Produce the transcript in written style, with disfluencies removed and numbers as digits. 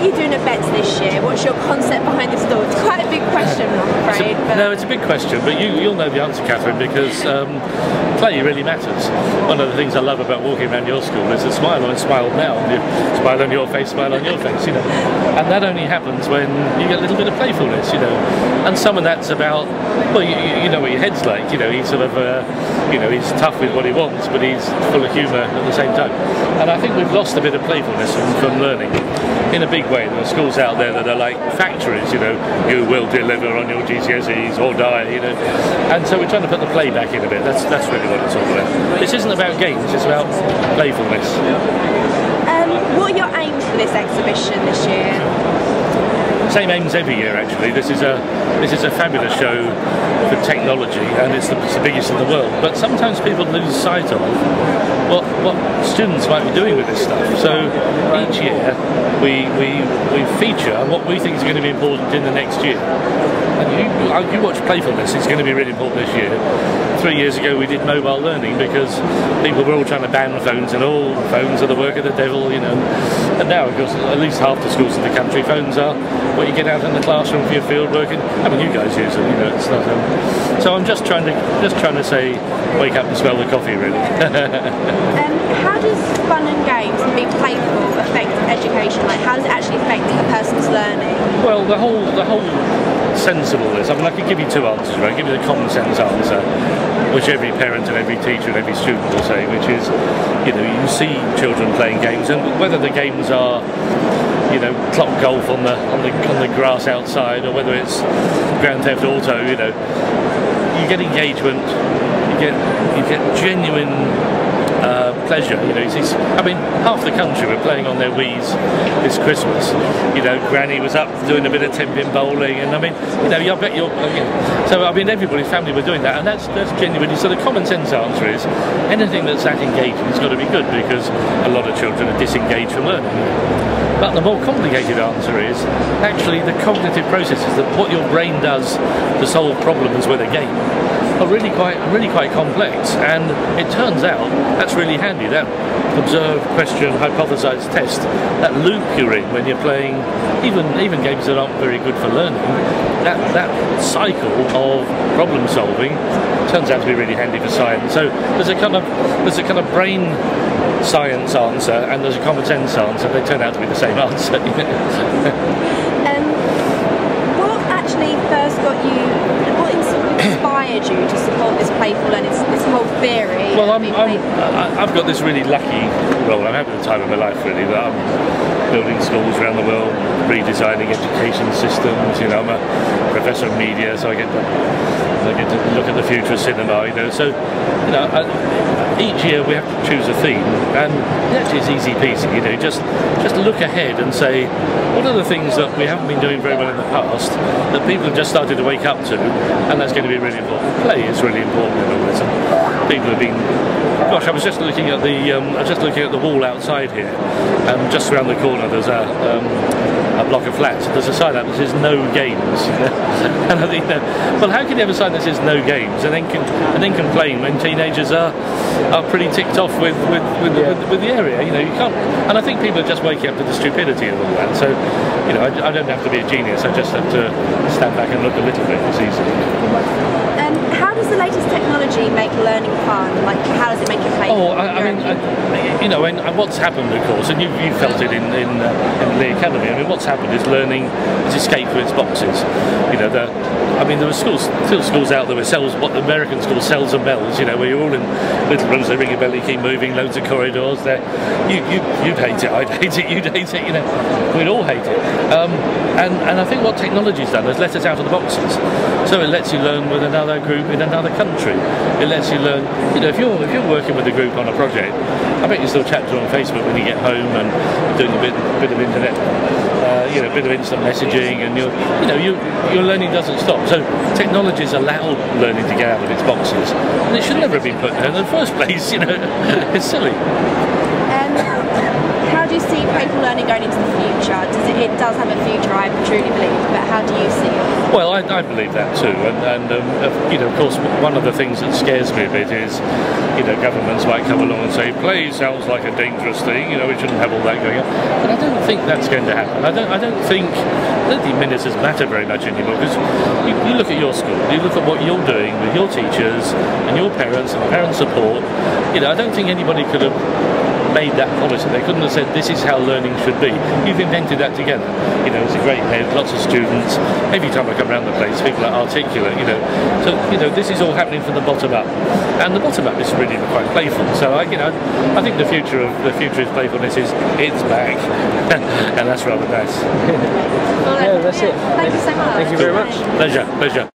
are you doing at BETT this year? What's your concept behind the store? It's quite a big question, I'm afraid. No, it's a big question, but you'll know the answer, Catherine, because play really matters. One of the things I love about walking around your school is a smile on, smile now, smile on your face, smile on your face, you know. And that only happens when you get a little bit of playfulness, you know. And some of that's about, well, you know what your head's like, you know, he's sort of, you know, he's tough with what he wants, but he's full of humour at the same time. And I think we've lost a bit of playfulness from learning. In a big way, there are schools out there that are like factories, you know, you will deliver on your GCSEs or die, you know. And so we're trying to put the play back in a bit. That's really what it's all about. This isn't about games, it's about playfulness. What are your aims for this exhibition this year? Same aims every year, actually. This is a fabulous show for technology, and it's the biggest in the world. But sometimes people lose sight of what students might be doing with this stuff. So each year we feature what we think is going to be important in the next year. And you watch Playfulness, it's going to be really important this year. 3 years ago we did mobile learning because people were all trying to ban phones, and all phones are the work of the devil, you know. And now, of course, at least half the schools in the country, phones are what you get out in the classroom for your field work. And I mean, you guys use them, you know. It's not, so I'm just trying to say, wake up and smell the coffee, really. How does fun and games and being playful affect education? Like, how does it actually affect a person's learning? Well, the whole sensibleness. I mean, I could give you two answers, right? Give you the common sense answer, which every parent and every teacher and every student will say, which is, you know, you see children playing games, and whether the games are, you know, clock golf on the grass outside, or whether it's Grand Theft Auto, you know, you get engagement, you get genuine pleasure. You know, I mean, half the country were playing on their Wii's this Christmas. You know, Granny was up doing a bit of 10-pin bowling, and I mean, you know, I bet you're. So I mean, everybody's family were doing that, and that's genuinely. So the common sense answer is anything that's that engaging has got to be good, because a lot of children are disengaged from learning. But the more complicated answer is actually the cognitive processes, that what your brain does to solve problems with a game, are really quite complex. And it turns out that's really handy. That observe, question, hypothesize, test, that loop you're in when you're playing even games that aren't very good for learning, that cycle of problem solving turns out to be really handy for science. So there's a kind of brain science answer, and there's a common sense answer. They turn out to be the same answer. What actually first got you? What inspired you to support this playful learning, this whole theory? Well, I've got this really lucky role. I'm having the time of my life, really. That I'm building schools around the world, redesigning education systems. You know, I'm a professor of media, so I get to look at the future of cinema. You know, so you know, each year we have to choose a theme, and actually it's easy peasy. You know, just look ahead and say, what are the things that we haven't been doing very well in the past that people have just started to wake up to, and that's going to be really important. Play is really important in all this. And people have been. Gosh, I was just looking at the wall outside here, and just around the corner there's a block of flats. There's a sign up that says "No Games," and I think, well, how can you have a sign that says "No Games" and then complain when teenagers are pretty ticked off with the area? You know, you can't. And I think people are just waking up to the stupidity of all that. So, you know, I don't have to be a genius. I just have to stand back and look a little bit. It's easy. How does the latest technology make learning fun? Like, how does it make it play? Oh, I mean, you know, and what's happened, of course, and you felt it in the Leigh Academy. I mean, what's happened is learning has escaped from its boxes. You know, there were still schools out there with what the Americans call cells and bells. You know, where you're all in little rooms, they ring a bell, you keep moving, loads of corridors. There, you'd hate it, I'd hate it, you'd hate it. You know, we'd all hate it. And I think what technology's done is let us out of the boxes. So it lets you learn with another group in another country. It lets you learn. You know, if you're working with a group on a project, I bet you still chat to them on Facebook when you get home, and doing a bit of internet, you know, a bit of instant messaging, and your learning doesn't stop. So technology's allowed learning to get out of its boxes, and it should never have been put there in the first place. You know, it's silly. How how do you see playful learning going into the future? It does have a future, I truly believe, but how do you see it? Well, I believe that too, and you know, of course, one of the things that scares me a bit is, you know, governments might come along and say, play sounds like a dangerous thing, you know, we shouldn't have all that going on. But I don't think that's going to happen. I don't think minutes matter very much anymore, because you look at your school, you look at what you're doing with your teachers and your parents and parent support. You know, I don't think anybody could have made that policy. They couldn't have said this is how learning should be. You've invented that together. You know, it's a great head, lots of students. Every time I come around the place, people are articulate. You know, so you know this is all happening from the bottom up, and the bottom up is really quite playful. So I think the future is playfulness. It's back, and that's rather nice. Well, Yeah, that's it. Thank you so much. Thank you very much. Pleasure.